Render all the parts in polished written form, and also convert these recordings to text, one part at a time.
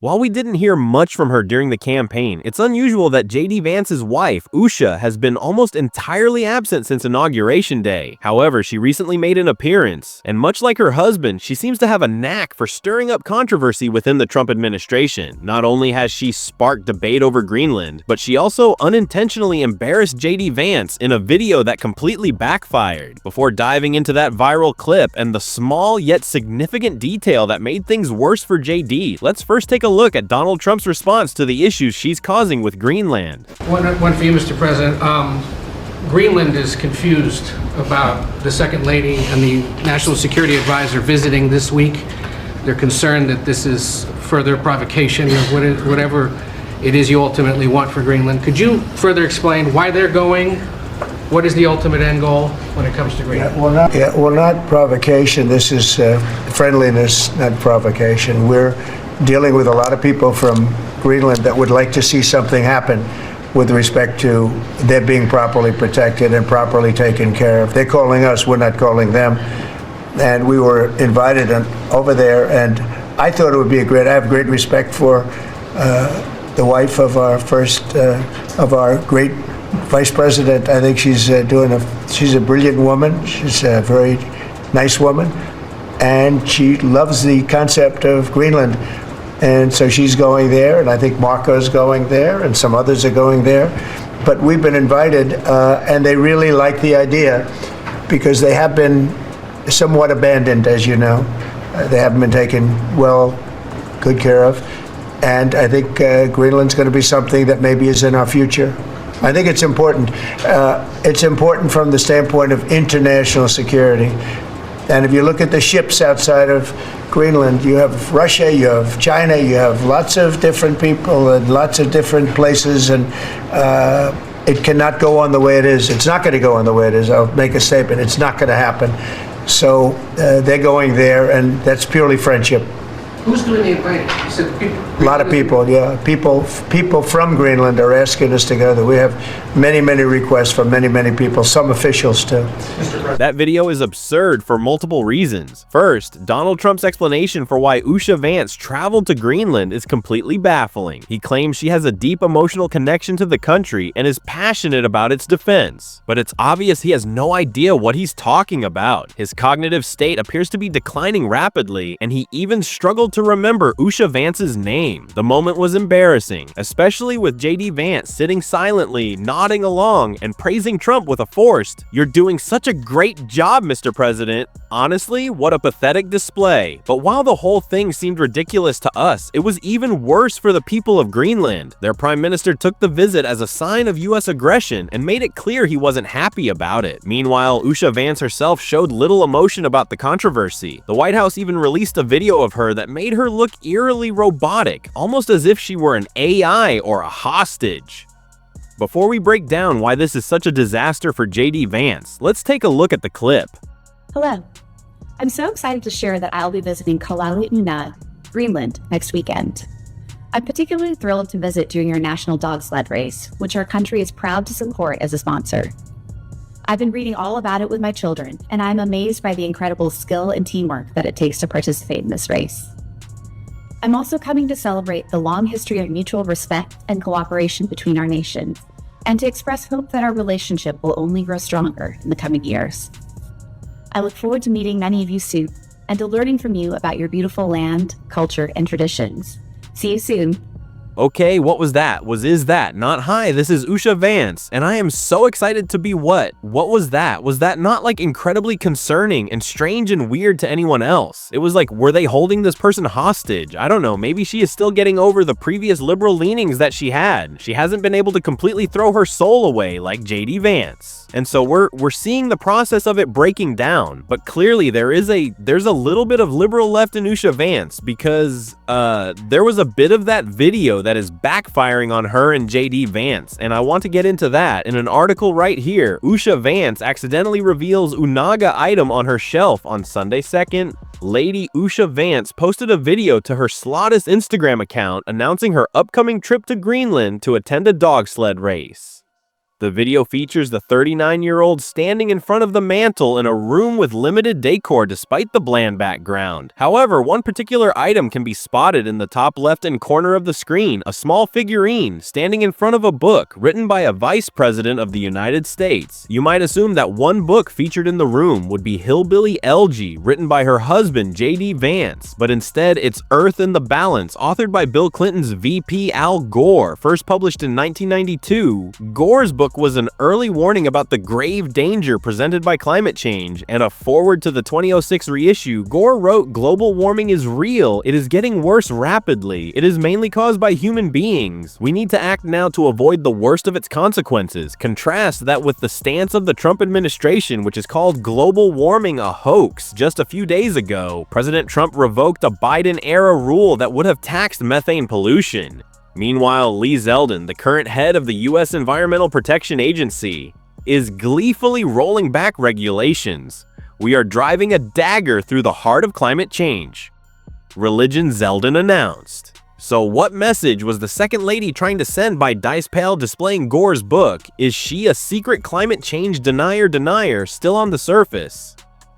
While we didn't hear much from her during the campaign, it's unusual that JD Vance's wife, Usha, has been almost entirely absent since Inauguration Day. However, she recently made an appearance, and much like her husband, she seems to have a knack for stirring up controversy within the Trump administration. Not only has she sparked debate over Greenland, but she also unintentionally embarrassed JD Vance in a video that completely backfired. Before diving into that viral clip and the small yet significant detail that made things worse for JD, let's first take a look at Donald Trump's response to the issues she's causing with Greenland. One for you, Mr. President. Greenland is confused about the Second Lady and the National Security Advisor visiting this week. They're concerned that this is further provocation of whatever it is you ultimately want for Greenland. Could you further explain why they're going? What is the ultimate end goal when it comes to Greenland? Not provocation. This is friendliness, not provocation. We're dealing with a lot of people from Greenland that would like to see something happen with respect to their being properly protected and properly taken care of. They're calling us, we're not calling them. And we were invited over there, and I thought it would be I have great respect for the wife of our great vice president. I think she's a brilliant woman. She's a very nice woman, and she loves the concept of Greenland. And so she's going there, and I think MAGA is going there, and some others are going there. But we've been invited, and they really like the idea because they have been somewhat abandoned, as you know. They haven't been taken good care of. And I think Greenland's going to be something that maybe is in our future. I think it's important. It's important from the standpoint of international security. And if you look at the ships outside of Greenland, you have Russia, you have China, you have lots of different people and lots of different places, and it cannot go on the way it is. It's not going to go on the way it is. I'll make a statement. It's not going to happen. So they're going there, and that's purely friendship. Who's doing the inviting? You said people. A lot of people, yeah. People from Greenland are asking us to go there. We have many requests from many people, some officials too. That video is absurd for multiple reasons. First, Donald Trump's explanation for why Usha Vance traveled to Greenland is completely baffling. He claims she has a deep emotional connection to the country and is passionate about its defense. But it's obvious he has no idea what he's talking about. His cognitive state appears to be declining rapidly, and he even struggled to remember Usha Vance's name. The moment was embarrassing, especially with JD Vance sitting silently, nodding along, and praising Trump with a forced, "You're doing such a great job, Mr. President." Honestly, what a pathetic display. But while the whole thing seemed ridiculous to us, it was even worse for the people of Greenland. Their prime minister took the visit as a sign of US aggression and made it clear he wasn't happy about it. Meanwhile, Usha Vance herself showed little emotion about the controversy. The White House even released a video of her that made her look eerily robotic, almost as if she were an AI or a hostage. Before we break down why this is such a disaster for JD Vance, let's take a look at the clip. Hello. I'm so excited to share that I'll be visiting Kalaalleq, Greenland, next weekend. I'm particularly thrilled to visit during your National Dog Sled Race, which our country is proud to support as a sponsor. I've been reading all about it with my children, and I'm amazed by the incredible skill and teamwork that it takes to participate in this race. I'm also coming to celebrate the long history of mutual respect and cooperation between our nations, and to express hope that our relationship will only grow stronger in the coming years. I look forward to meeting many of you soon, and to learning from you about your beautiful land, culture, and traditions. See you soon. Okay, what was that? Is that not hi, this is Usha Vance, and I am so excited to be what? What was that? Was that not like incredibly concerning and strange and weird to anyone else? It was like, were they holding this person hostage? I don't know, maybe she is still getting over the previous liberal leanings that she had. She hasn't been able to completely throw her soul away like JD Vance. And so we're seeing the process of it breaking down, but clearly there's a little bit of liberal left in Usha Vance, because there was a bit of that video that is backfiring on her and JD Vance, and I want to get into that. In an article right here, Usha Vance accidentally reveals Unaga item on her shelf on Sunday 2nd. Lady Usha Vance posted a video to her Slotus Instagram account announcing her upcoming trip to Greenland to attend a dog sled race. The video features the 39-year-old standing in front of the mantle in a room with limited decor despite the bland background. However, one particular item can be spotted in the top left-hand corner of the screen, a small figurine standing in front of a book written by a vice president of the United States. You might assume that one book featured in the room would be Hillbilly Elegy, written by her husband J.D. Vance, but instead it's Earth in the Balance, authored by Bill Clinton's VP Al Gore. First published in 1992, Gore's book was an early warning about the grave danger presented by climate change, and a foreword to the 2006 reissue, Gore wrote, "Global warming is real. It is getting worse rapidly. It is mainly caused by human beings. We need to act now to avoid the worst of its consequences." Contrast that with the stance of the Trump administration, which has called global warming a hoax. Just a few days ago, President Trump revoked a Biden-era rule that would have taxed methane pollution. Meanwhile, Lee Zeldin, the current head of the U.S. Environmental Protection Agency, is gleefully rolling back regulations. "We are driving a dagger through the heart of climate change," Religion Zeldin announced. So what message was the second lady trying to send by dice pail displaying Gore's book? Is she a secret climate change denier still on the surface?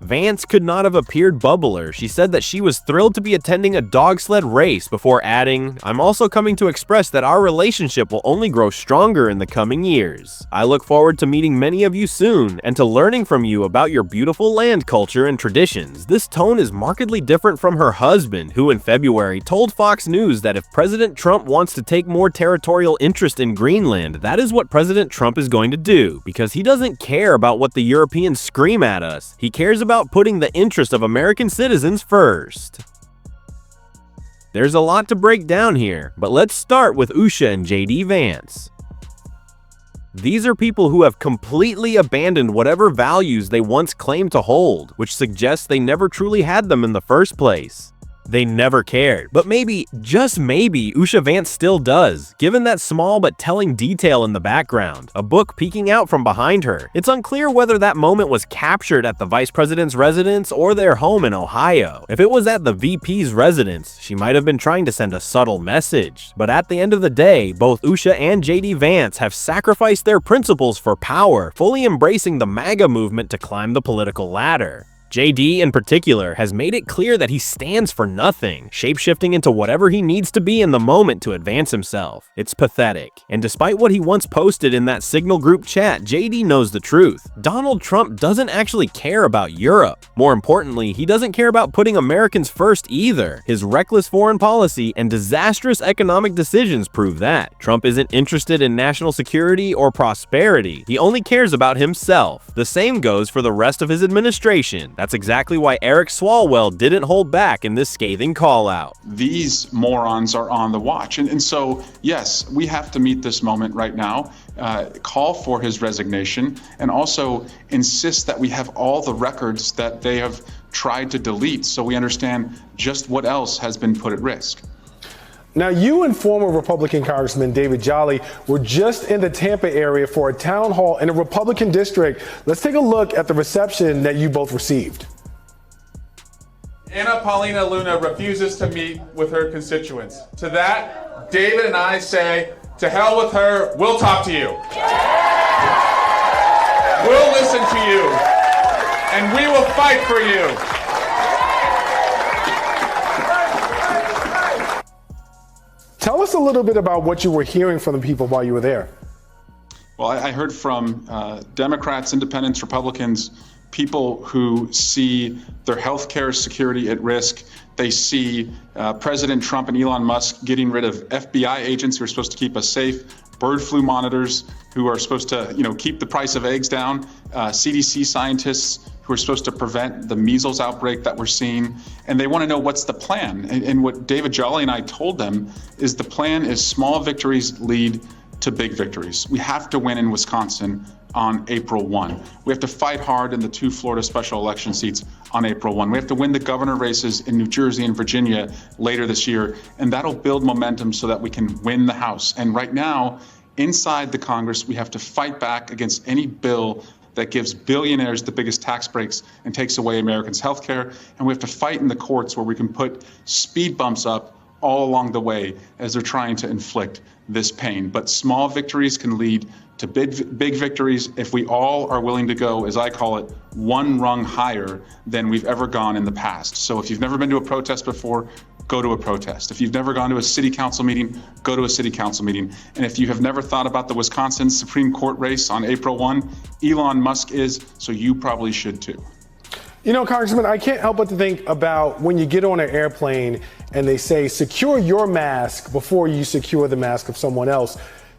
Vance could not have appeared bubbler. She said that she was thrilled to be attending a dog sled race before adding, "I'm also coming to express that our relationship will only grow stronger in the coming years. I look forward to meeting many of you soon and to learning from you about your beautiful land culture and traditions." This tone is markedly different from her husband, who in February told Fox News that if President Trump wants to take more territorial interest in Greenland, that is what President Trump is going to do, because he doesn't care about what the Europeans scream at us. He cares about putting the interest of American citizens first. There's a lot to break down here, but let's start with Usha and J.D. Vance. These are people who have completely abandoned whatever values they once claimed to hold, which suggests they never truly had them in the first place. They never cared. But maybe, just maybe, Usha Vance still does, given that small but telling detail in the background, a book peeking out from behind her. It's unclear whether that moment was captured at the vice president's residence or their home in Ohio. If it was at the VP's residence, she might have been trying to send a subtle message. But at the end of the day, both Usha and J.D. Vance have sacrificed their principles for power, fully embracing the MAGA movement to climb the political ladder. JD in particular has made it clear that he stands for nothing, shapeshifting into whatever he needs to be in the moment to advance himself. It's pathetic. And despite what he once posted in that Signal group chat, JD knows the truth. Donald Trump doesn't actually care about Europe. More importantly, he doesn't care about putting Americans first either. His reckless foreign policy and disastrous economic decisions prove that. Trump isn't interested in national security or prosperity. He only cares about himself. The same goes for the rest of his administration. That's exactly why Eric Swalwell didn't hold back in this scathing call-out. These morons are on the watch. And so, yes, we have to meet this moment right now, call for his resignation, and also insist that we have all the records that they have tried to delete so we understand just what else has been put at risk. Now, you and former Republican Congressman David Jolly were just in the Tampa area for a town hall in a Republican district. Let's take a look at the reception that you both received. Anna Paulina Luna refuses to meet with her constituents. To that, David and I say, to hell with her, we'll talk to you. We'll listen to you, and we will fight for you. Tell us a little bit about what you were hearing from the people while you were there. Well, I heard from Democrats, Independents, Republicans, people who see their health care security at risk. They see President Trump and Elon Musk getting rid of FBI agents who are supposed to keep us safe, bird flu monitors who are supposed to, keep the price of eggs down, CDC scientists who are supposed to prevent the measles outbreak that we're seeing. And they want to know what's the plan. And what David Jolly and I told them is the plan is small victories lead to big victories. We have to win in Wisconsin on April 1. We have to fight hard in the 2 Florida special election seats on April 1. We have to win the governor races in New Jersey and Virginia later this year, and that'll build momentum so that we can win the House. And right now, inside the Congress, we have to fight back against any bill that gives billionaires the biggest tax breaks and takes away Americans' health care. And we have to fight in the courts where we can put speed bumps up all along the way as they're trying to inflict this pain. But small victories can lead to big victories if we all are willing to go, as I call it, one rung higher than we've ever gone in the past. So if you've never been to a protest before, go to a protest. If you've never gone to a city council meeting, go to a city council meeting. And if you have never thought about the Wisconsin Supreme Court race on April 1, Elon Musk is, so you probably should too. You know, Congressman, I can't help but to think about when you get on an airplane and they say, secure your mask before you secure the mask of someone else.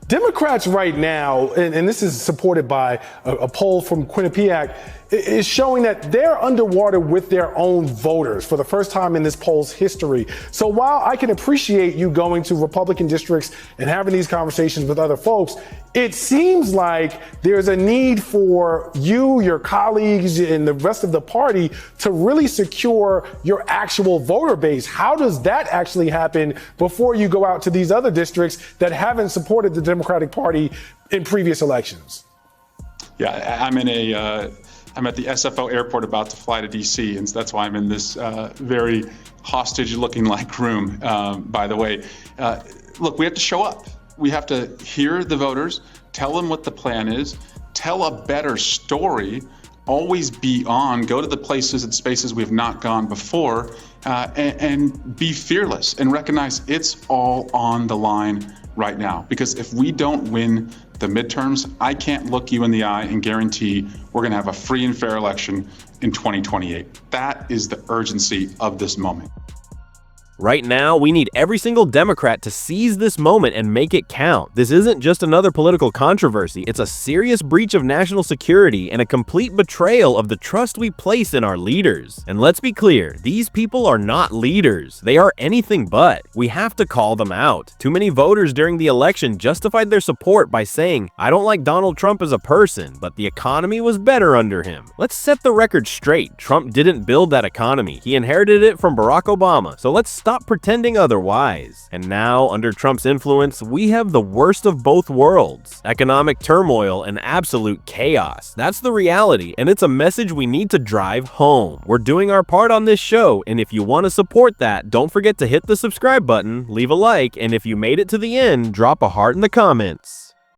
Democrats right now, and this is supported by a poll from Quinnipiac, is showing that they're underwater with their own voters for the first time in this poll's history. So while I can appreciate you going to Republican districts and having these conversations with other folks, it seems like there's a need for you, your colleagues, and the rest of the party to really secure your actual voter base. How does that actually happen before you go out to these other districts that haven't supported the Democratic Party in previous elections? Yeah, I'm at the SFO airport about to fly to DC, and that's why I'm in this very hostage-looking like room, by the way. Look, we have to show up. We have to hear the voters, tell them what the plan is, tell a better story, always be on, go to the places and spaces we have not gone before, and be fearless and recognize it's all on the line right now. Because if we don't win the midterms, I can't look you in the eye and guarantee we're going to have a free and fair election in 2028. That is the urgency of this moment. Right now, we need every single Democrat to seize this moment and make it count. This isn't just another political controversy, it's a serious breach of national security and a complete betrayal of the trust we place in our leaders. And let's be clear, these people are not leaders. They are anything but. We have to call them out. Too many voters during the election justified their support by saying, I don't like Donald Trump as a person, but the economy was better under him. Let's set the record straight. Trump didn't build that economy. He inherited it from Barack Obama. So let's stop pretending otherwise. And now, under Trump's influence, we have the worst of both worlds: economic turmoil and absolute chaos. That's the reality, and it's a message we need to drive home. We're doing our part on this show, and if you want to support that, don't forget to hit the subscribe button, leave a like, and if you made it to the end, drop a heart in the comments.